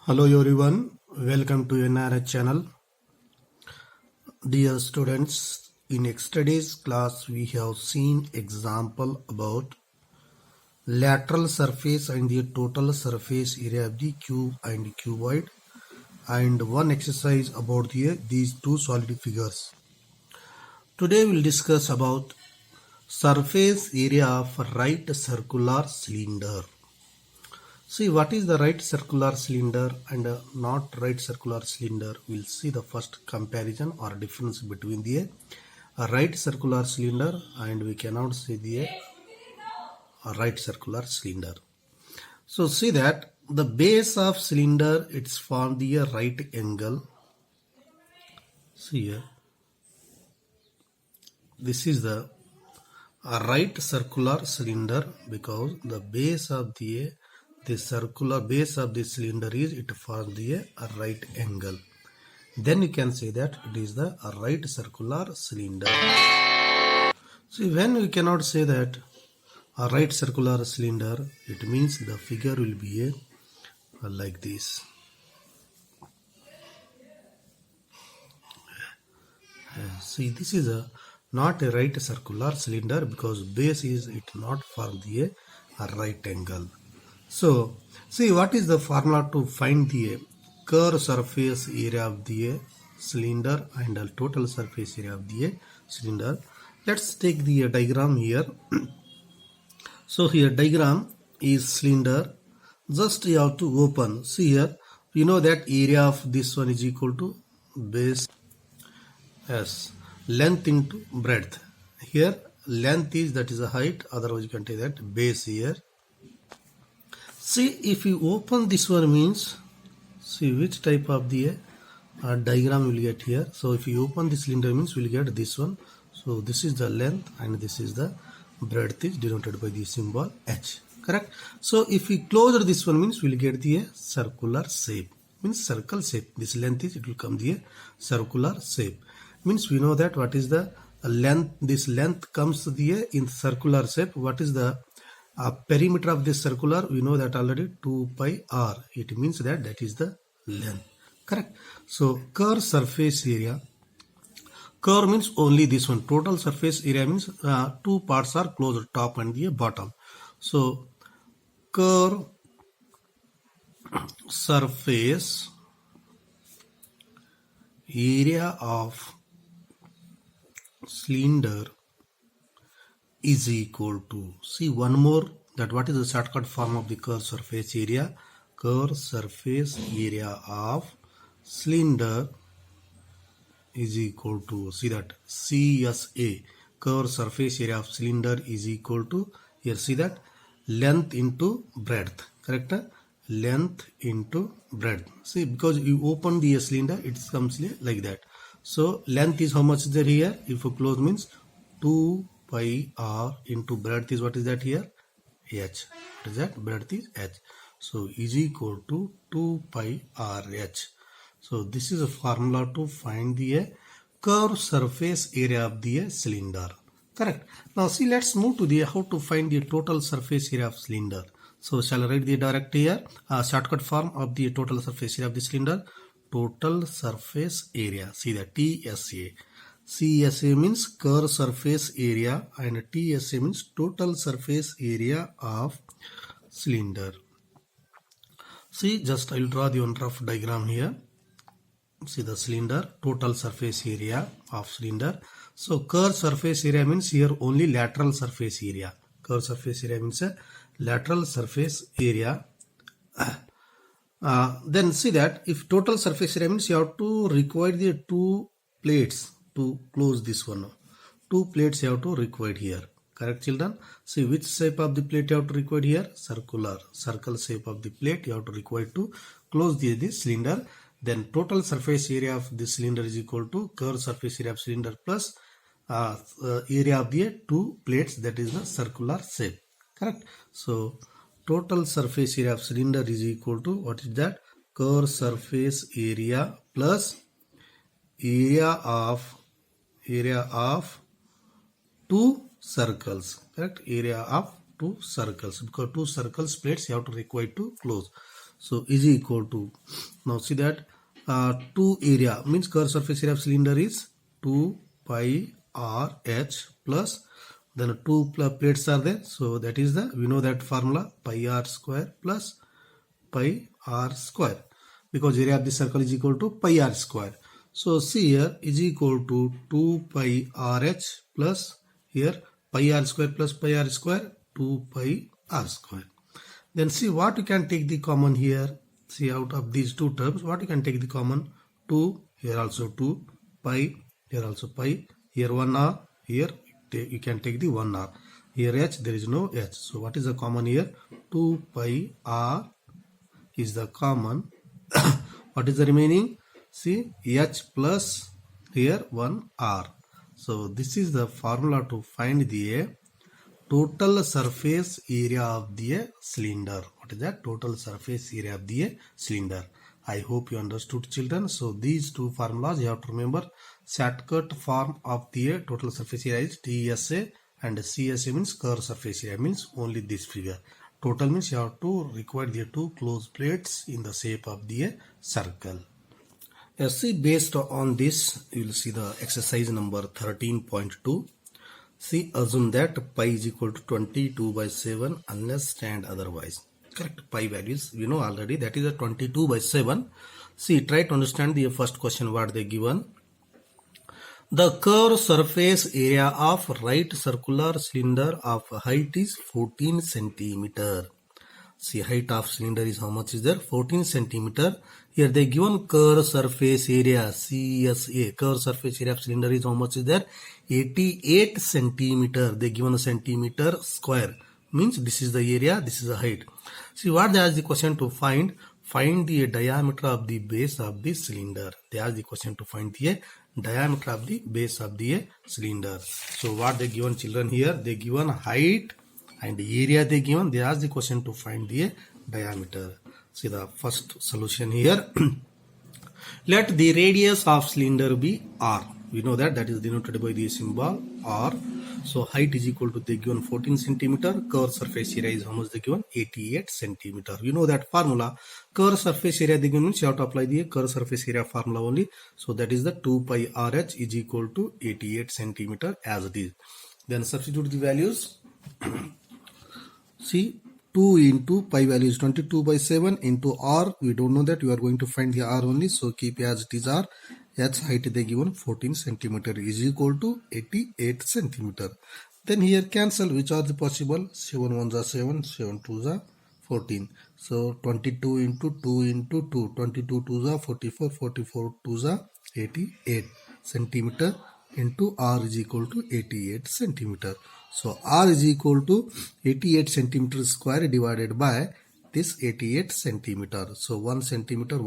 Hello everyone, welcome to NRH channel. Dear students, in yesterday's class we have seen example about lateral surface and the total surface area of the cube and cuboid, and one exercise about these two solid figures. Today we'll discuss about surface area of right circular cylinder. See what is the right circular cylinder and not right circular cylinder. We'll see the first comparison or difference between the right circular cylinder and we cannot see the right circular cylinder. So see that the base of cylinder, it's formed the right angle. See here, this is the right circular cylinder because the base of the circular base of the cylinder is it forms the right angle. Then you can say that it is the right circular cylinder. See, when we cannot say that a right circular cylinder, it means the figure will be like this. See, this is not a right circular cylinder because base is it not form the right angle. So, see what is the formula to find the curved surface area of the cylinder and the total surface area of the cylinder. Let's take the diagram here. So here diagram is cylinder. Just you have to open. See here, you know that area of this one is equal to base as length into breadth. Here length is that is a height, otherwise you can take that base here. See, if you open this one means, see which type of the diagram you will get here. So if you open this cylinder means we will get this one. So this is the length and this is the breadth is denoted by the symbol H. Correct? So if we close this one means we will get the circular shape. Means circle shape. This length is it will come the circular shape. Means we know that what is the length. This length comes the in circular shape. What is the perimeter of this circular? We know that already 2 pi r. It means that that is the length. Correct? So curved surface area. Curve means only this one. Total surface area means two parts are closed, top and the bottom. So curve surface area of cylinder is equal to, see one more, that what is the shortcut form of the curved surface area? Curved surface area of cylinder is equal to, see that CSA, curved surface area of cylinder is equal to, here see that length into breadth. Correct? Length into breadth. See, because you open the cylinder it comes like that. So length is how much is there here? If you close means 2 pi r into breadth is what is that here? H. What is that? Breadth is H. So is equal to 2 pi r H. So this is a formula to find the curved surface area of the cylinder. Correct. Now see, let's move to the how to find the total surface area of cylinder. So shall I write the direct here shortcut form of the total surface area of the cylinder? Total surface area. See the TSA. CSA means curved surface area and TSA means total surface area of cylinder. See, just I will draw the one rough diagram here. See the cylinder, total surface area of cylinder. So curved surface area means here only lateral surface area. Curved surface area means a lateral surface area. Then see that if total surface area means you have to require the two plates to close this one. Two plates you have to require here. Correct, children? See which shape of the plate you have to require here? Circular. Circle shape of the plate you have to require to close this cylinder. Then total surface area of this cylinder is equal to curved surface area of cylinder plus area of the two plates, that is the circular shape. Correct? So total surface area of cylinder is equal to, what is that? Curved surface area plus area of two circles. Correct? Area of two circles, because two circles plates you have to require to close. So is equal to, now see that 2 area means curved surface area of cylinder is 2 pi r h plus, then 2 plates are there, so that is the, we know that formula, pi r square plus pi r square, because area of the circle is equal to pi r square. So see here is equal to 2 pi r h plus here pi r square plus pi r square 2 pi r square. Then see what you can take the common here. See, out of these two terms, what you can take the common? 2, here also 2, pi, here also pi, here 1 r, here you can take the 1 r. Here h, there is no h. So what is the common here? 2 pi r is the common. What is the remaining? See, h plus here 1 r. So this is the formula to find the total surface area of the cylinder. What is that? Total surface area of the cylinder. I hope you understood, children. So these two formulas you have to remember. Shortcut form of the total surface area is TSA, and CSA means curved surface area, means only this figure. Total means you have to require the two closed plates in the shape of the circle. See, based on this, you will see the exercise number 13.2. See, assume that pi is equal to 22 by 7 unless stand otherwise. Correct, pi values we know already, that is a 22 by 7. See, try to understand the first question what they given. The curved surface area of right circular cylinder of height is 14 centimeter. See, height of cylinder is how much is there? 14 centimeter. Here they given curved surface area, CSA. Curved surface area of cylinder is how much is there? 88 centimeter. They given a centimeter square. Means this is the area, this is the height. See, what they ask the question to find? Find the diameter of the base of the cylinder. They ask the question to find the diameter of the base of the cylinder. So what they given, children, here? They given height and area they given. They ask the question to find the diameter. See the first solution here. Let the radius of cylinder be r. We know that is denoted by the symbol r. So height is equal to, they given 14 centimeter. Curved surface area is how much they given? 88 centimeter. You know that formula. Curved surface area they given means you have to apply the curved surface area formula only. So that is the 2 pi RH is equal to 88 centimeter as it is. Then substitute the values. See, 2 into pi value is 22 by 7 into r. We don't know that. You are going to find the r only. So keep as it is r. H height they given 14 centimeter is equal to 88 centimeter. Then here cancel which are the possible. 7 1s are 7, 7 2s are 14. So 22 into 2 into 2. 22 2s are 44, 44 2s are 88 centimeter into r is equal to 88 centimeter. So r is equal to 88 centimeter square divided by this 88 centimeter. So 1 centimeter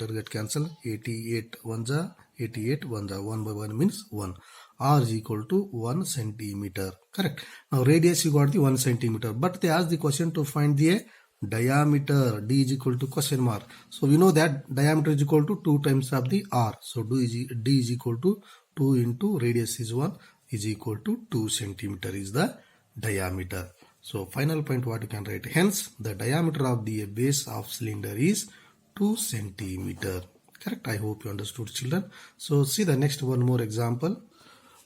get cancelled. 88 1s are 88 1s are 1 by 1 means 1. R is equal to 1 centimeter. Correct. Now radius you got the 1 centimeter, but they asked the question to find the diameter. D is equal to question mark. So we know that diameter is equal to 2 times of the r. So D is equal to 2 into radius is 1 is equal to 2 centimeter is the diameter. So final point what you can write. Hence the diameter of the base of cylinder is 2 centimeter. Correct. I hope you understood, children. So see the next one more example.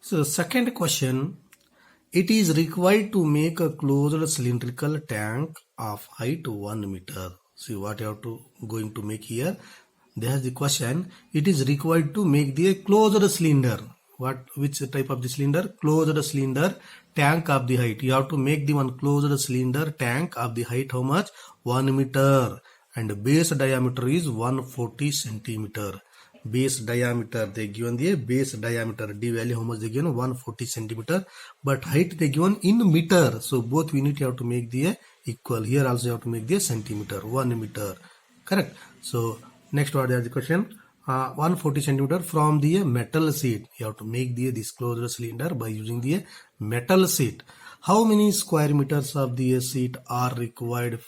So second question. It is required to make a closed cylindrical tank of height 1 meter. See what you have to going to make here. There's the question. It is required to make the closed cylinder. Which type of the cylinder? Closed cylinder tank of the height. You have to make the one closed cylinder tank of the height how much? 1 meter. And base diameter is 140 centimeter. Base diameter they given the base diameter D value how much they given? 140 centimeter. But height they given in meter. So both unit you have to make the equal. Here also you have to make the centimeter. 1 meter. Correct. So next what is the question? 140 centimeter from the metal sheet. You have to make this closed cylinder by using the metal sheet. How many square meters of the sheet are required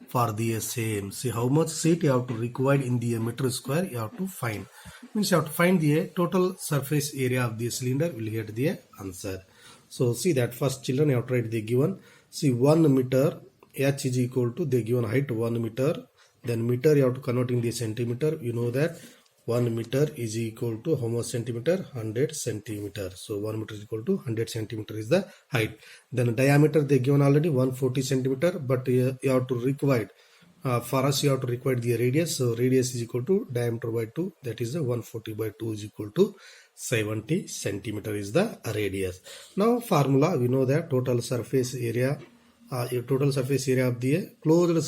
for the same? See how much sheet you have to require in the meter square you have to find. Means you have to find the total surface area of the cylinder. Will get the answer. So see that first, children, you have to write the given. See 1 meter H is equal to the given height 1 meter. Then meter you have to convert in the centimeter. You know that 1 meter is equal to how much centimeter? 100 centimeter. So 1 meter is equal to 100 centimeter is the height. Then diameter they given already 140 centimeter, but you have to require for us you have to require the radius. So radius is equal to diameter by 2, that is the 140 by 2 is equal to 70 centimeter is the radius. Now formula, we know that total surface area of the closed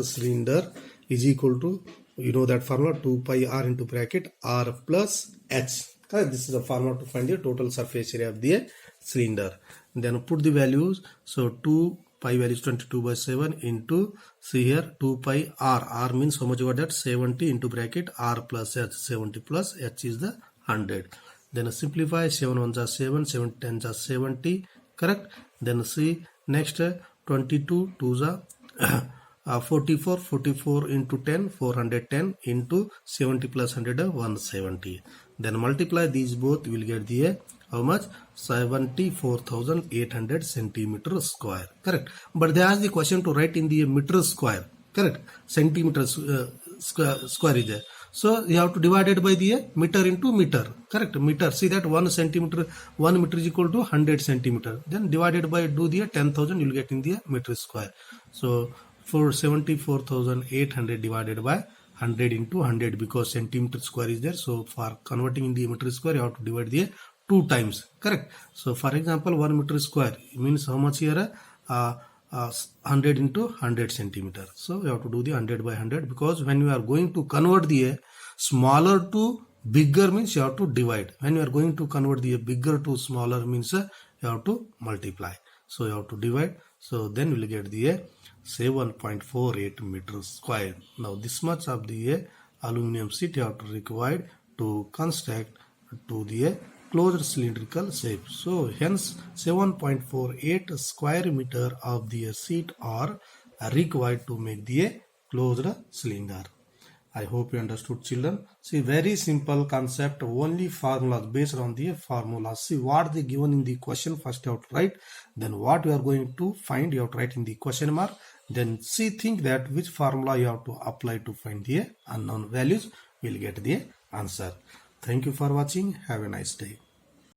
cylinder is equal to, you know that formula, 2 pi r into bracket r plus h. This is the formula to find the total surface area of the cylinder. Then put the values. So 2 pi value is 22 by 7 into, see here, 2 pi r means how much you got that? 70 into bracket r plus h. 70 plus h is the 100. Then simplify, 7 1s are 7, 7 10s are 70, correct? Then see next 22 2s are 44 into 10, 410 into 70 plus 100 170. Then multiply these both, you will get the how much? 74,800 centimeter square, correct? But they ask the question to write in the meter square, correct? Centimeter square is there. So you have to divide it by the meter into meter, correct? Meter, see that 1 meter is equal to 100 centimeter. Then divided by, do the 10,000, you will get in the meter square. So for 74,800 divided by 100 into 100, because centimeter square is there. So for converting in the meter square, you have to divide the 2 times, correct? So for example, 1 meter square means how much here? 100 into 100 centimeter. So you have to do the 100 by 100, because when you are going to convert the smaller to bigger means you have to divide. When you are going to convert the bigger to smaller means you have to multiply. So you have to divide. So then you will get the 7.48 meters square. Now this much of the aluminum sheet you have to require to construct to the closed cylindrical shape. So hence 7.48 square meter of the sheet are required to make the closed cylinder. I hope you understood, children. See, very simple concept, only formulas, based on the formulas. See what they given in the question, first you have to write, then what you are going to find you have to write in the question mark, then see, think that which formula you have to apply to find the unknown values, will get the answer. Thank you for watching. Have a nice day.